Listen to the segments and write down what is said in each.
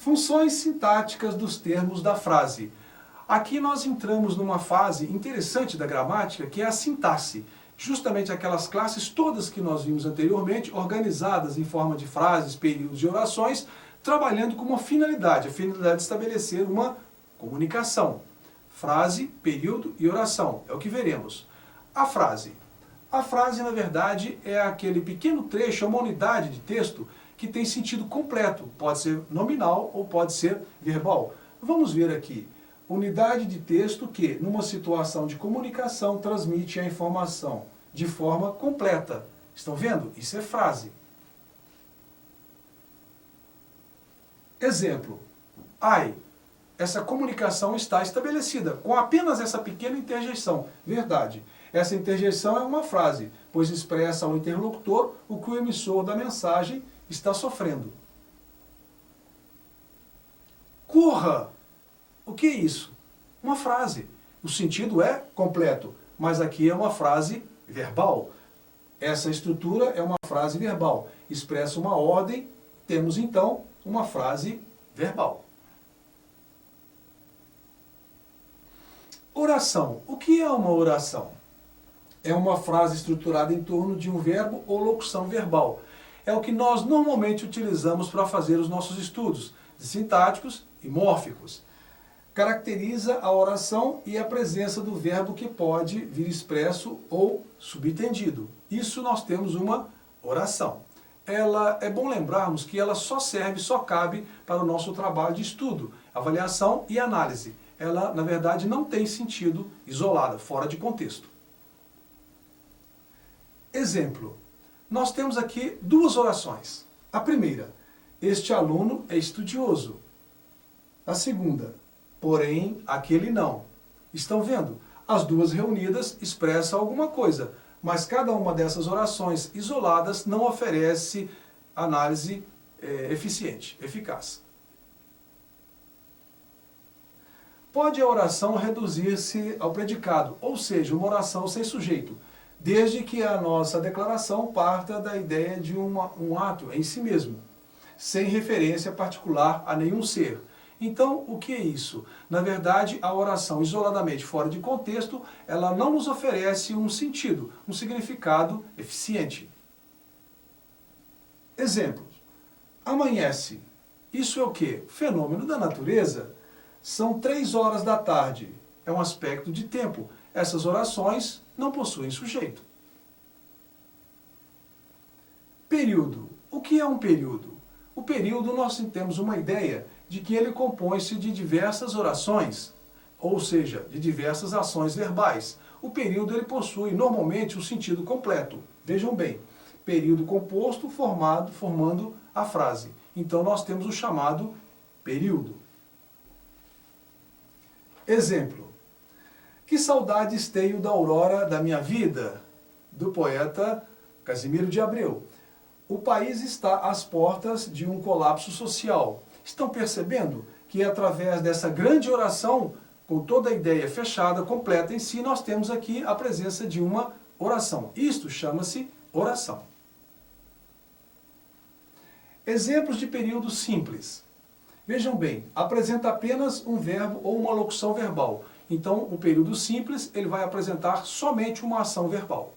Funções sintáticas dos termos da frase. Aqui nós entramos numa fase interessante da gramática, que é a sintaxe. Justamente aquelas classes todas que nós vimos anteriormente, organizadas em forma de frases, períodos e orações, trabalhando com uma finalidade, a finalidade de estabelecer uma comunicação. Frase, período e oração, é o que veremos. A frase. A frase, na verdade, é aquele pequeno trecho, uma unidade de texto que tem sentido completo. Pode ser nominal ou pode ser verbal. Vamos ver aqui. Unidade de texto que, numa situação de comunicação, transmite a informação de forma completa. Estão vendo? Isso é frase. Exemplo. Ai, essa comunicação está estabelecida com apenas essa pequena interjeição. Verdade. Essa interjeição é uma frase, pois expressa ao interlocutor o que o emissor da mensagem está sofrendo. Corra! O que é isso? Uma frase. O sentido é completo, mas aqui é uma frase verbal. Essa estrutura é uma frase verbal. Expressa uma ordem, temos então uma frase verbal. Oração. O que é uma oração? É uma frase estruturada em torno de um verbo ou locução verbal. É o que nós normalmente utilizamos para fazer os nossos estudos de sintáticos e mórficos. Caracteriza a oração e a presença do verbo que pode vir expresso ou subtendido. Isso nós temos uma oração. É bom lembrarmos que ela só serve, só cabe para o nosso trabalho de estudo, avaliação e análise. Ela, na verdade, não tem sentido isolada, fora de contexto. Exemplo. Nós temos aqui duas orações. A primeira, este aluno é estudioso. A segunda, porém, aquele não. Estão vendo? As duas reunidas expressam alguma coisa, mas cada uma dessas orações isoladas não oferece análise eficiente, eficaz. Pode a oração reduzir-se ao predicado, ou seja, uma oração sem sujeito, desde que a nossa declaração parta da ideia de um ato em si mesmo, sem referência particular a nenhum ser. Então, o que é isso? Na verdade, a oração isoladamente fora de contexto, ela não nos oferece um sentido, um significado eficiente. Exemplos. Amanhece. Isso é o quê? Fenômeno da natureza. São 3 horas da tarde. É um aspecto de tempo. Essas orações não possuem sujeito. Período. O que é um período? O período nós temos uma ideia de que ele compõe-se de diversas orações, ou seja, de diversas ações verbais. O período ele possui normalmente um sentido completo. Vejam bem, período composto formando a frase. Então nós temos o chamado período. Exemplo. Que saudades tenho da aurora da minha vida, do poeta Casimiro de Abreu. O país está às portas de um colapso social. Estão percebendo que através dessa grande oração, com toda a ideia fechada, completa em si, nós temos aqui a presença de uma oração. Isto chama-se oração. Exemplos de período simples. Vejam bem, apresenta apenas um verbo ou uma locução verbal. Então, o período simples ele vai apresentar somente uma ação verbal.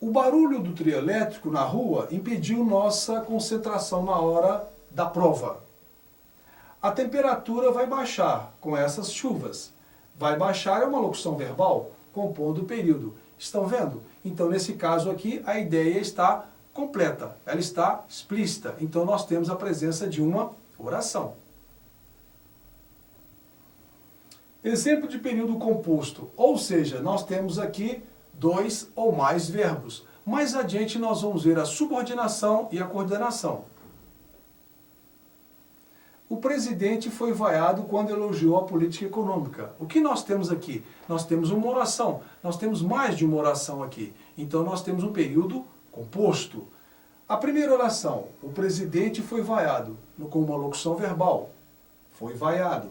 O barulho do trio elétrico na rua impediu nossa concentração na hora da prova. A temperatura vai baixar com essas chuvas. Vai baixar é uma locução verbal, compondo o período. Estão vendo? Então, nesse caso aqui, a ideia está completa, ela está explícita. Então, nós temos a presença de uma oração. Exemplo de período composto, ou seja, nós temos aqui 2 ou mais verbos. Mais adiante nós vamos ver a subordinação e a coordenação. O presidente foi vaiado quando elogiou a política econômica. O que nós temos aqui? Nós temos uma oração, nós temos mais de uma oração aqui. Então nós temos um período composto. A primeira oração, o presidente foi vaiado, com uma locução verbal, foi vaiado.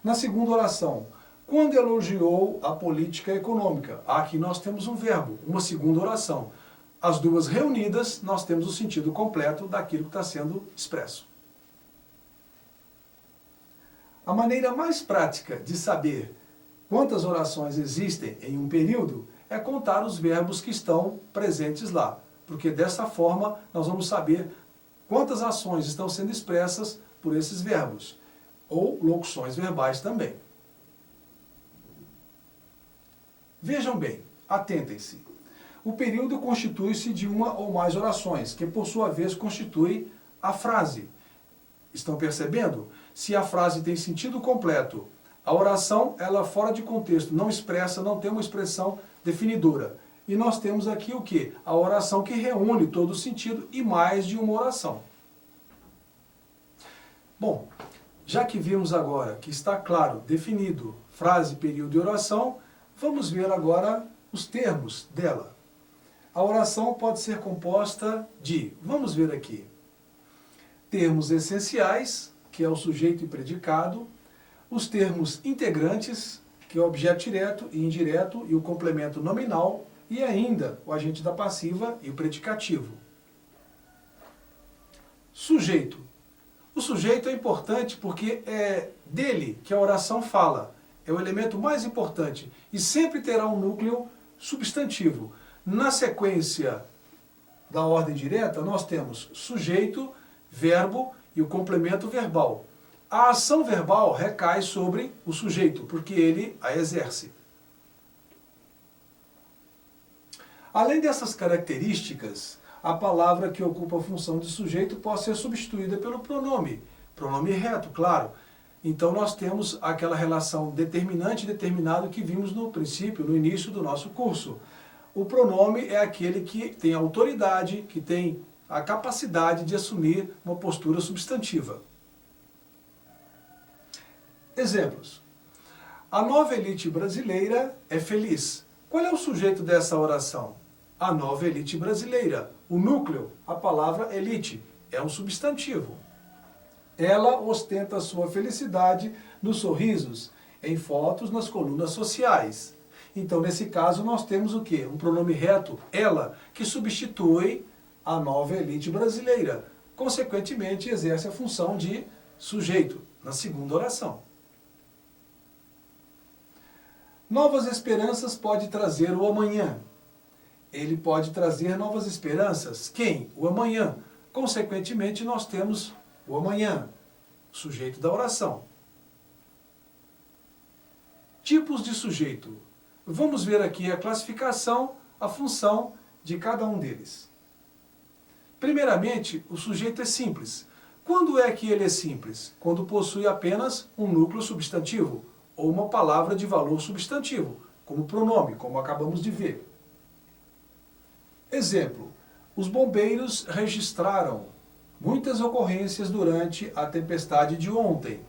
Na segunda oração, quando elogiou a política econômica, aqui nós temos um verbo, uma segunda oração. as duas reunidas, nós temos o sentido completo daquilo que está sendo expresso. A maneira mais prática de saber quantas orações existem em um período é contar os verbos que estão presentes lá, porque dessa forma nós vamos saber quantas ações estão sendo expressas por esses verbos, ou locuções verbais também. Vejam bem, atentem-se. O período constitui-se de uma ou mais orações, que por sua vez constitui a frase. Estão percebendo? Se a frase tem sentido completo, a oração, ela fora de contexto, não expressa, não tem uma expressão definidora. E nós temos aqui o quê? A oração que reúne todo o sentido e mais de uma oração. Bom, já que vimos agora que está claro, definido, frase, período e oração, vamos ver agora os termos dela. A oração pode ser composta de, vamos ver aqui, termos essenciais, que é o sujeito e predicado, os termos integrantes, que é o objeto direto e indireto e o complemento nominal, e ainda o agente da passiva e o predicativo. Sujeito. O sujeito é importante porque é dele que a oração fala. É o elemento mais importante e sempre terá um núcleo substantivo. Na sequência da ordem direta, nós temos sujeito, verbo e o complemento verbal. A ação verbal recai sobre o sujeito, porque ele a exerce. Além dessas características, a palavra que ocupa a função de sujeito pode ser substituída pelo pronome. Pronome reto, claro. Então nós temos aquela relação determinante e determinado que vimos no princípio, no início do nosso curso. O pronome é aquele que tem autoridade, que tem a capacidade de assumir uma postura substantiva. Exemplos. A nova elite brasileira é feliz. Qual é o sujeito dessa oração? A nova elite brasileira. O núcleo, a palavra elite, é um substantivo. Ela ostenta sua felicidade nos sorrisos, em fotos nas colunas sociais. Então, nesse caso, nós temos o quê? Um pronome reto, ela, que substitui a nova elite brasileira. Consequentemente, exerce a função de sujeito, na segunda oração. Novas esperanças pode trazer o amanhã. Ele pode trazer novas esperanças. Quem? O amanhã. Consequentemente, nós temos o amanhã, sujeito da oração. Tipos de sujeito. Vamos ver aqui a classificação, a função de cada um deles. Primeiramente, o sujeito é simples. Quando é que ele é simples? Quando possui apenas um núcleo substantivo, ou uma palavra de valor substantivo, como pronome, como acabamos de ver. Exemplo, os bombeiros registraram muitas ocorrências durante a tempestade de ontem.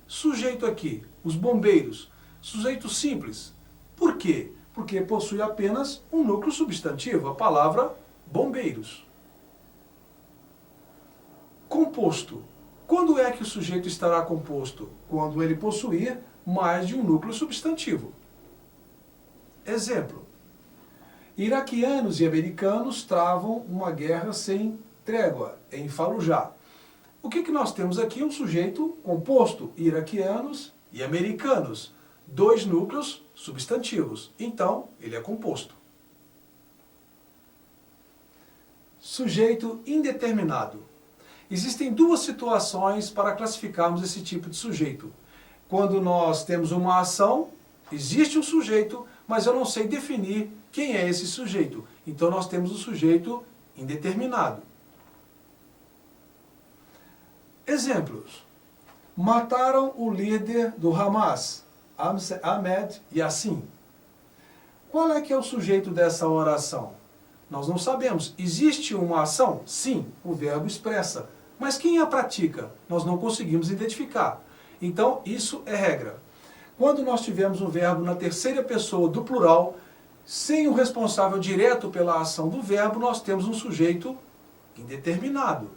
Sujeito aqui, os bombeiros, sujeito simples. Por quê? Porque possui apenas um núcleo substantivo, a palavra bombeiros. Composto. Quando é que o sujeito estará composto? Quando ele possuir mais de um núcleo substantivo. Exemplo. Iraquianos e americanos travam uma guerra sem trégua em Fallujah. O que nós temos aqui? Um sujeito composto, iraquianos e americanos. Dois núcleos substantivos. Então, ele é composto. Sujeito indeterminado. Existem duas situações para classificarmos esse tipo de sujeito. Quando nós temos uma ação, existe um sujeito, mas eu não sei definir quem é esse sujeito. Então nós temos o sujeito indeterminado. Exemplos. Mataram o líder do Hamas, Ahmed Yassin. Qual é que é o sujeito dessa oração? Nós não sabemos. Existe uma ação? Sim, o verbo expressa. Mas quem a pratica? Nós não conseguimos identificar. Então, isso é regra. Quando nós tivermos um verbo na terceira pessoa do plural, sem o responsável direto pela ação do verbo, nós temos um sujeito indeterminado.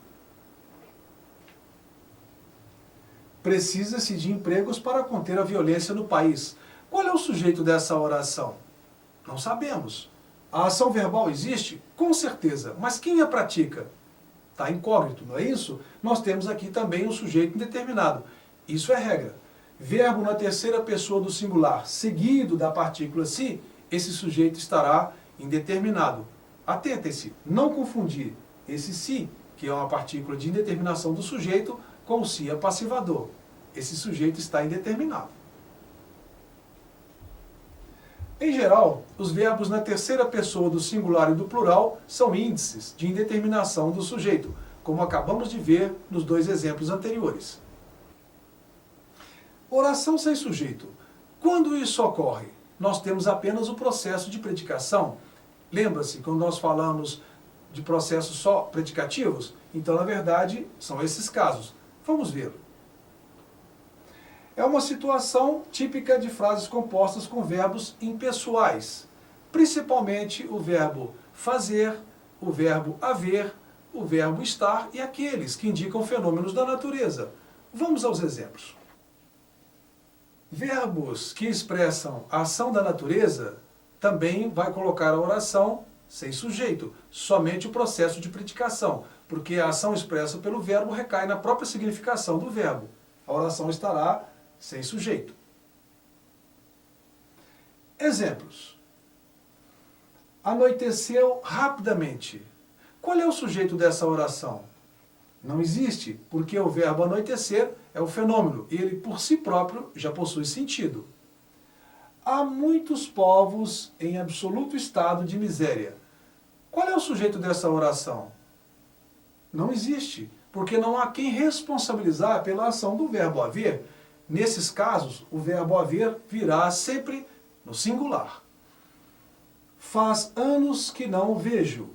Precisa-se de empregos para conter a violência no país. Qual é o sujeito dessa oração? Não sabemos. A ação verbal existe? Com certeza. Mas quem a pratica? Está incógnito, não é isso? Nós temos aqui também um sujeito indeterminado. Isso é regra. Verbo na terceira pessoa do singular, seguido da partícula se, esse sujeito estará indeterminado. Atentem-se, não confundir esse se, que é uma partícula de indeterminação do sujeito, com o se apassivador. Esse sujeito está indeterminado. Em geral, os verbos na terceira pessoa do singular e do plural são índices de indeterminação do sujeito, como acabamos de ver nos dois exemplos anteriores. Oração sem sujeito. Quando isso ocorre? Nós temos apenas o processo de predicação. Lembra-se, quando nós falamos de processos só predicativos? Então, na verdade, são esses casos. Vamos vê-lo. É uma situação típica de frases compostas com verbos impessoais, principalmente o verbo fazer, o verbo haver, o verbo estar e aqueles que indicam fenômenos da natureza. Vamos aos exemplos. Verbos que expressam a ação da natureza também vai colocar a oração sem sujeito, somente o processo de predicação, porque a ação expressa pelo verbo recai na própria significação do verbo. A oração estará sem sujeito. Exemplos. Anoiteceu rapidamente. Qual é o sujeito dessa oração? Não existe, porque o verbo anoitecer é o fenômeno, e ele por si próprio já possui sentido. Há muitos povos em absoluto estado de miséria. Qual é o sujeito dessa oração? Não existe, porque não há quem responsabilizar pela ação do verbo haver. Nesses casos, o verbo haver virá sempre no singular. Faz anos que não o vejo.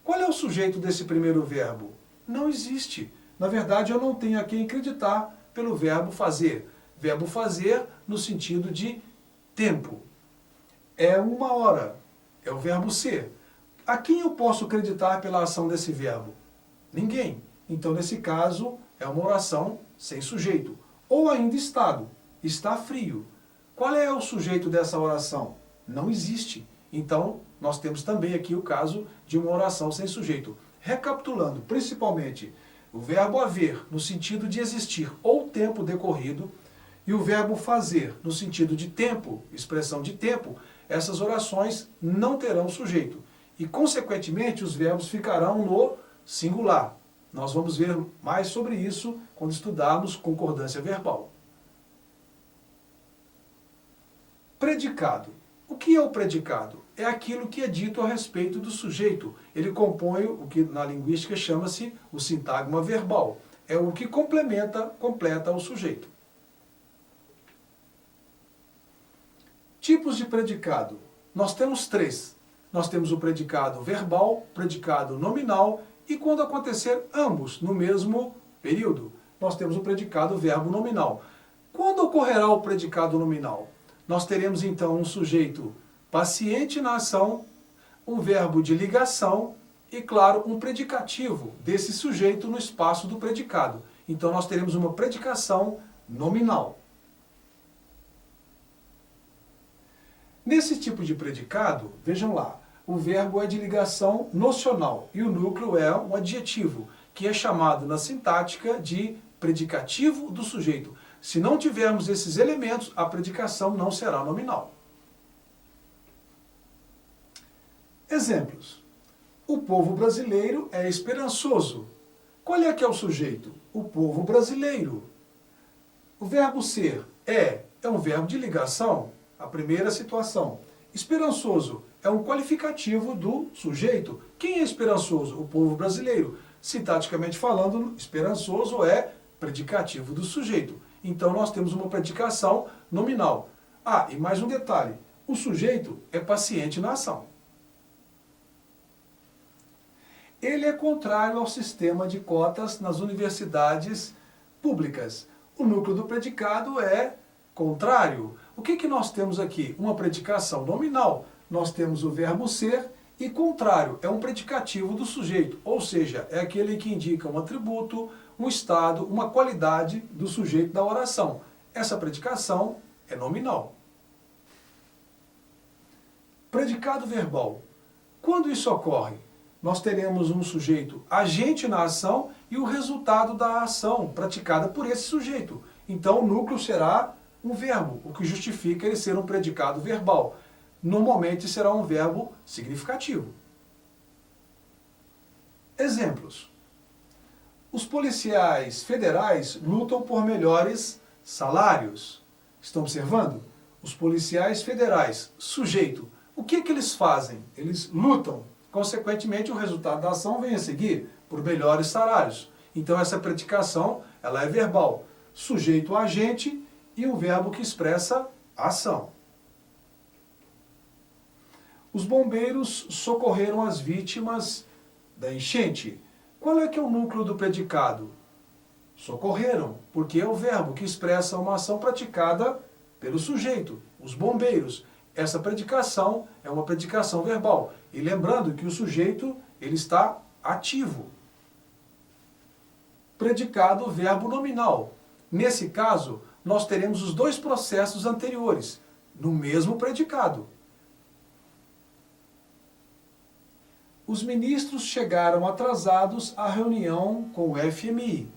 Qual é o sujeito desse primeiro verbo? Não existe. Na verdade, eu não tenho a quem acreditar pelo verbo fazer. Verbo fazer no sentido de tempo. É uma hora. É o verbo ser. A quem eu posso acreditar pela ação desse verbo? Ninguém. Então, nesse caso, é uma oração sem sujeito. Ou ainda estado. Está frio. Qual é o sujeito dessa oração? Não existe. Então, nós temos também aqui o caso de uma oração sem sujeito. Recapitulando, principalmente, o verbo haver, no sentido de existir ou tempo decorrido, e o verbo fazer, no sentido de tempo, expressão de tempo, essas orações não terão sujeito. E, consequentemente, os verbos ficarão no singular. Nós vamos ver mais sobre isso quando estudarmos concordância verbal. Predicado. O que é o predicado? É aquilo que é dito a respeito do sujeito. Ele compõe o que na linguística chama-se o sintagma verbal. É o que completa o sujeito. Tipos de predicado. Nós temos 3. Nós temos o predicado verbal, predicado nominal e quando acontecer ambos no mesmo período, nós temos o predicado verbo nominal. Quando ocorrerá o predicado nominal? Nós teremos então um sujeito paciente na ação, um verbo de ligação e, claro, um predicativo desse sujeito no espaço do predicado. Então nós teremos uma predicação nominal. Nesse tipo de predicado, vejam lá, o verbo é de ligação nocional e o núcleo é um adjetivo, que é chamado na sintática de predicativo do sujeito. Se não tivermos esses elementos, a predicação não será nominal. Exemplos. O povo brasileiro é esperançoso. Qual é que é o sujeito? O povo brasileiro. O verbo ser é um verbo de ligação, a primeira situação. Esperançoso é um qualificativo do sujeito. Quem é esperançoso? O povo brasileiro. Sintaticamente falando, esperançoso é predicativo do sujeito. Então nós temos uma predicação nominal. Ah, e mais um detalhe. O sujeito é paciente na ação. Ele é contrário ao sistema de cotas nas universidades públicas. O núcleo do predicado é contrário. O que nós temos aqui? Uma predicação nominal. Nós temos o verbo ser e contrário é um predicativo do sujeito, ou seja, é aquele que indica um atributo, um estado, uma qualidade do sujeito da oração. Essa predicação é nominal. Predicado verbal. Quando isso ocorre, nós teremos um sujeito agente na ação e o resultado da ação praticada por esse sujeito. Então o núcleo será um verbo, o que justifica ele ser um predicado verbal. Normalmente será um verbo significativo. Exemplos. Os policiais federais lutam por melhores salários. Estão observando? Os policiais federais, sujeito. O que eles fazem? Eles lutam. Consequentemente, o resultado da ação vem a seguir, por melhores salários. Então, essa predicação, ela é verbal. Sujeito agente e um verbo que expressa a ação. Os bombeiros socorreram as vítimas da enchente. Qual é que é o núcleo do predicado? Socorreram, porque é o verbo que expressa uma ação praticada pelo sujeito, os bombeiros. Essa predicação é uma predicação verbal. E lembrando que o sujeito, ele está ativo. Predicado, verbo nominal. Nesse caso, nós teremos os dois processos anteriores, no mesmo predicado. Os ministros chegaram atrasados à reunião com o FMI.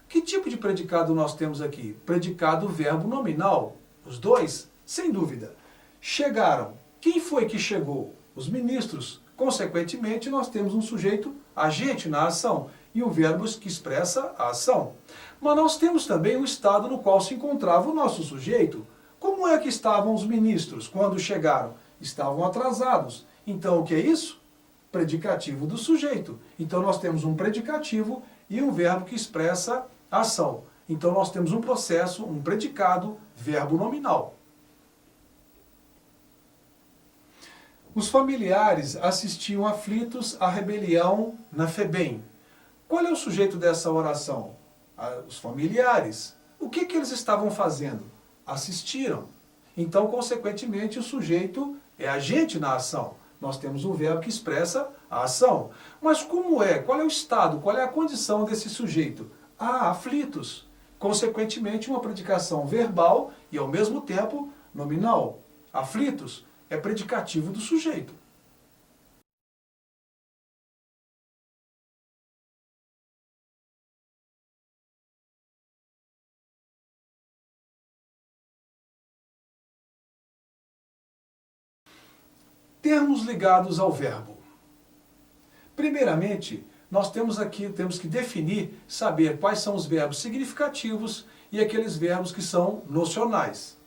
Que tipo de predicado nós temos aqui? Predicado, verbo nominal. Os dois, sem dúvida. Chegaram. Quem foi que chegou? Os ministros. Consequentemente, nós temos um sujeito agente na ação e um verbo que expressa a ação. Mas nós temos também o estado no qual se encontrava o nosso sujeito. Como é que estavam os ministros quando chegaram? Estavam atrasados. Então, o que é isso? Predicativo do sujeito. Então, nós temos um predicativo e um verbo que expressa a ação. Então, nós temos um processo, um predicado, verbo nominal. Os familiares assistiam aflitos à rebelião na FEBEM. Qual é o sujeito dessa oração? Os familiares. O que eles estavam fazendo? Assistiram. Então, consequentemente, o sujeito é agente na ação. Nós temos um verbo que expressa a ação. Mas como é? Qual é o estado? Qual é a condição desse sujeito? Aflitos. Consequentemente, uma predicação verbal e, ao mesmo tempo, nominal. Aflitos é predicativo do sujeito. Termos ligados ao verbo. Primeiramente, nós temos que definir, saber quais são os verbos significativos e aqueles verbos que são nocionais.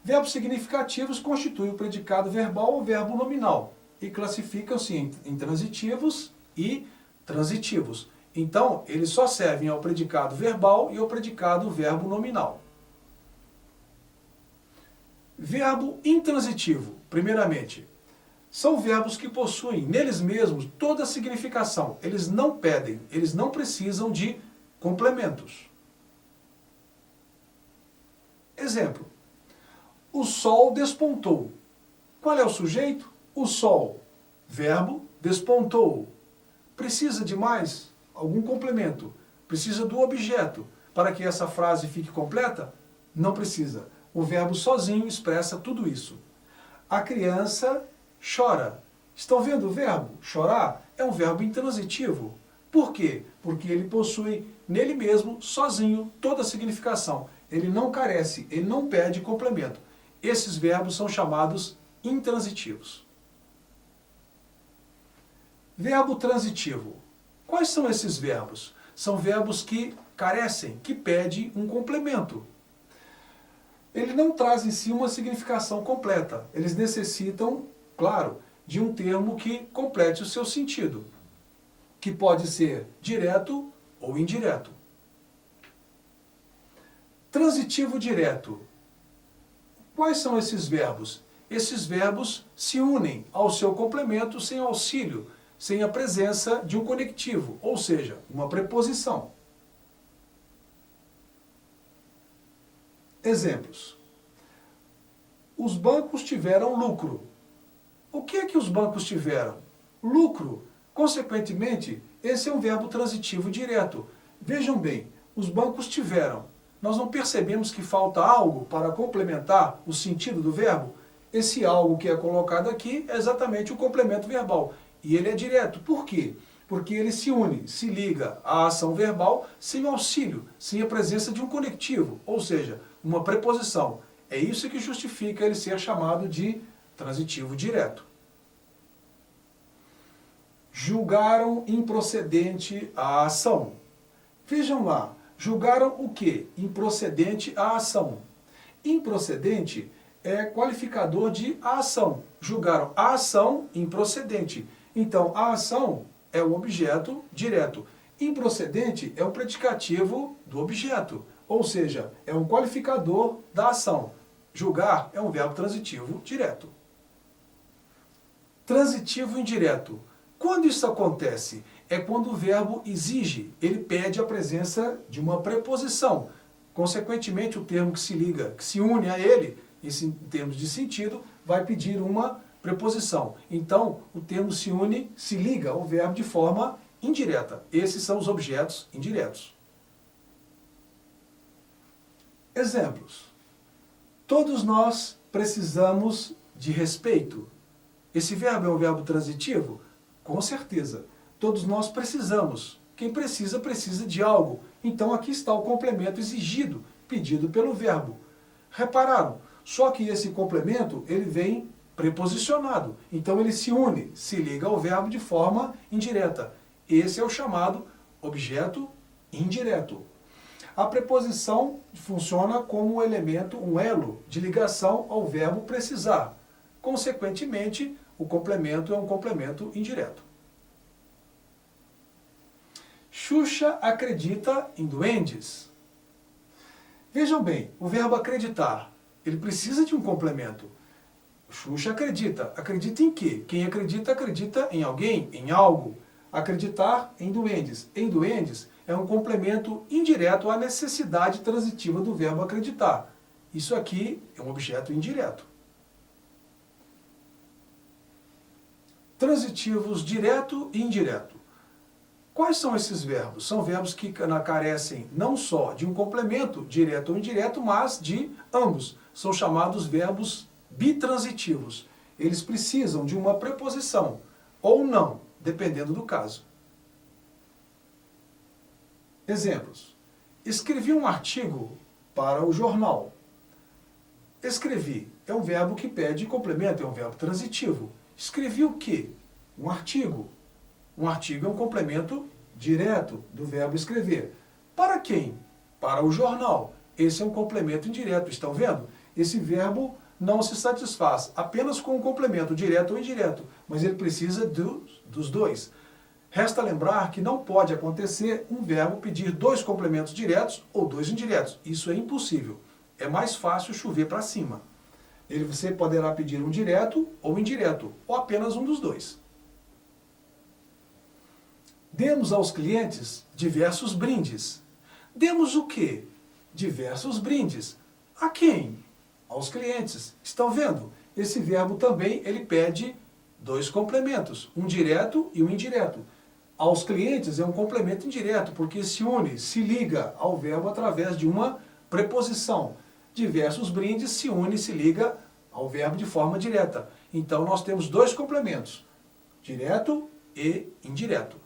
Verbos significativos constituem o predicado verbal ou verbo nominal e classificam-se em intransitivos e transitivos. Então, eles só servem ao predicado verbal e ao predicado verbo nominal. Verbo intransitivo, primeiramente, são verbos que possuem neles mesmos toda a significação. Eles não pedem, eles não precisam de complementos. Exemplo. O sol despontou. Qual é o sujeito? O sol. Verbo, despontou. Precisa de mais? Algum complemento. Precisa do objeto. Para que essa frase fique completa? Não precisa. O verbo sozinho expressa tudo isso. A criança chora. Estão vendo o verbo? Chorar é um verbo intransitivo. Por quê? Porque ele possui nele mesmo, sozinho, toda a significação. Ele não carece, ele não pede complemento. Esses verbos são chamados intransitivos. Verbo transitivo. Quais são esses verbos? São verbos que carecem, que pedem um complemento. Ele não traz em si uma significação completa. Eles necessitam, claro, de um termo que complete o seu sentido, que pode ser direto ou indireto. Transitivo direto. Quais são esses verbos? Esses verbos se unem ao seu complemento sem auxílio, sem a presença de um conectivo, ou seja, uma preposição. Exemplos. Os bancos tiveram lucro. O que é que os bancos tiveram? Lucro. Consequentemente, esse é um verbo transitivo direto. Vejam bem, os bancos tiveram. Nós não percebemos que falta algo para complementar o sentido do verbo? Esse algo que é colocado aqui é exatamente o complemento verbal. E ele é direto. Por quê? Porque ele se une, se liga à ação verbal sem auxílio, sem a presença de um conectivo, ou seja, uma preposição. É isso que justifica ele ser chamado de transitivo direto. Julgaram improcedente a ação. Vejam lá, julgaram o quê? Improcedente a ação. Improcedente é qualificador de a ação. Julgaram a ação improcedente. Então, a ação é o objeto direto. Improcedente é o predicativo do objeto, ou seja, é um qualificador da ação. Julgar é um verbo transitivo direto. Transitivo indireto. Quando isso acontece? É quando o verbo exige, ele pede a presença de uma preposição. Consequentemente, o termo que se liga, que se une a ele, em termos de sentido, vai pedir uma preposição. Então, o termo se une, se liga ao verbo de forma indireta. Esses são os objetos indiretos. Exemplos. Todos nós precisamos de respeito. Esse verbo é um verbo transitivo? Com certeza. Todos nós precisamos. Quem precisa, precisa de algo. Então aqui está o complemento exigido, pedido pelo verbo. Repararam? Só que esse complemento, ele vem preposicionado. Então ele se une, se liga ao verbo de forma indireta. Esse é o chamado objeto indireto. A preposição funciona como um elemento, um elo de ligação ao verbo precisar. Consequentemente, o complemento é um complemento indireto. Xuxa acredita em duendes. Vejam bem, o verbo acreditar, ele precisa de um complemento. Xuxa acredita. Acredita em quê? Quem acredita, acredita em alguém, em algo. Acreditar em duendes. Em duendes é um complemento indireto à necessidade transitiva do verbo acreditar. Isso aqui é um objeto indireto. Transitivos direto e indireto. Quais são esses verbos? São verbos que carecem não só de um complemento, direto ou indireto, mas de ambos. São chamados verbos bitransitivos. Eles precisam de uma preposição, ou não, dependendo do caso. Exemplos. Escrevi um artigo para o jornal. Escrevi é um verbo que pede complemento, é um verbo transitivo. Escrevi o quê? Um artigo. Um artigo é um complemento direto do verbo escrever. Para quem? Para o jornal. Esse é um complemento indireto. Estão vendo? Esse verbo não se satisfaz apenas com um complemento direto ou indireto, mas ele precisa dos dois. Resta lembrar que não pode acontecer um verbo pedir dois complementos diretos ou dois indiretos. Isso é impossível. É mais fácil chover para cima. Você poderá pedir um direto ou indireto, ou apenas um dos dois. Demos aos clientes diversos brindes. Demos o quê? Diversos brindes. A quem? Aos clientes. Estão vendo? Esse verbo também ele pede dois complementos, um direto e um indireto. Aos clientes é um complemento indireto, porque se une, se liga ao verbo através de uma preposição. Diversos brindes se une e se liga ao verbo de forma direta. Então nós temos dois complementos, direto e indireto.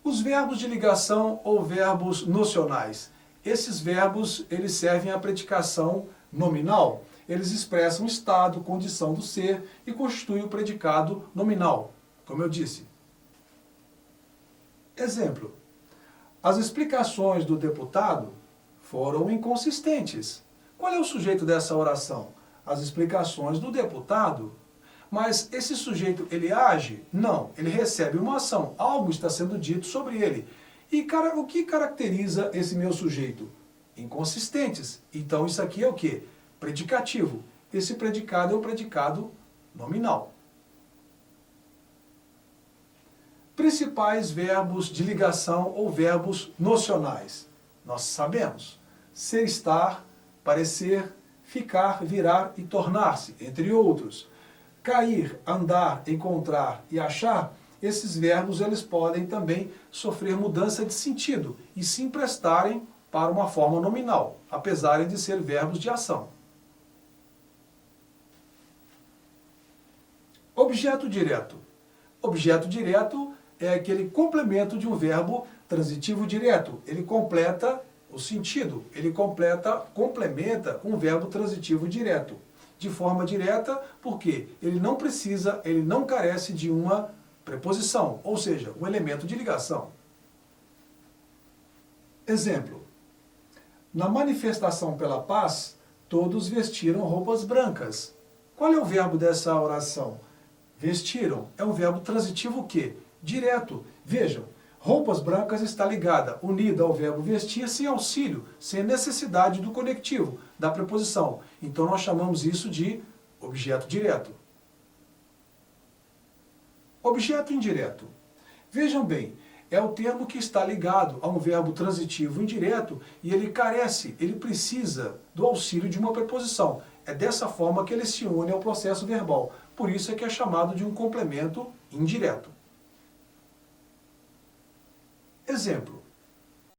Os verbos de ligação ou verbos nocionais. Esses verbos eles servem à predicação nominal. Eles expressam estado, condição do ser e constituem o predicado nominal, como eu disse. Exemplo. As explicações do deputado foram inconsistentes. Qual é o sujeito dessa oração? As explicações do deputado. Mas esse sujeito, ele age? Não, ele recebe uma ação. Algo está sendo dito sobre ele. E o que caracteriza esse meu sujeito? Inconsistentes. Então isso aqui é o quê? Predicativo. Esse predicado é um predicado nominal. Principais verbos de ligação ou verbos nocionais. Nós sabemos. Ser, estar, parecer, ficar, virar e tornar-se, entre outros. Cair, andar, encontrar e achar, esses verbos eles podem também sofrer mudança de sentido e se emprestarem para uma forma nominal, apesar de ser verbos de ação. Objeto direto. Objeto direto é aquele complemento de um verbo transitivo direto. Ele completa o sentido, ele complementa um verbo transitivo direto. De forma direta, porque ele não precisa, ele não carece de uma preposição, ou seja, um elemento de ligação. Exemplo. Na manifestação pela paz, todos vestiram roupas brancas. Qual é o verbo dessa oração? Vestiram. É um verbo transitivo o quê? Direto. Vejam, roupas brancas está ligada, unida ao verbo vestir, sem auxílio, sem necessidade do conectivo, da preposição. Então nós chamamos isso de objeto direto. Objeto indireto. Vejam bem, é o termo que está ligado a um verbo transitivo indireto e ele carece, ele precisa do auxílio de uma preposição. É dessa forma que ele se une ao processo verbal. Por isso é que é chamado de um complemento indireto. Exemplo.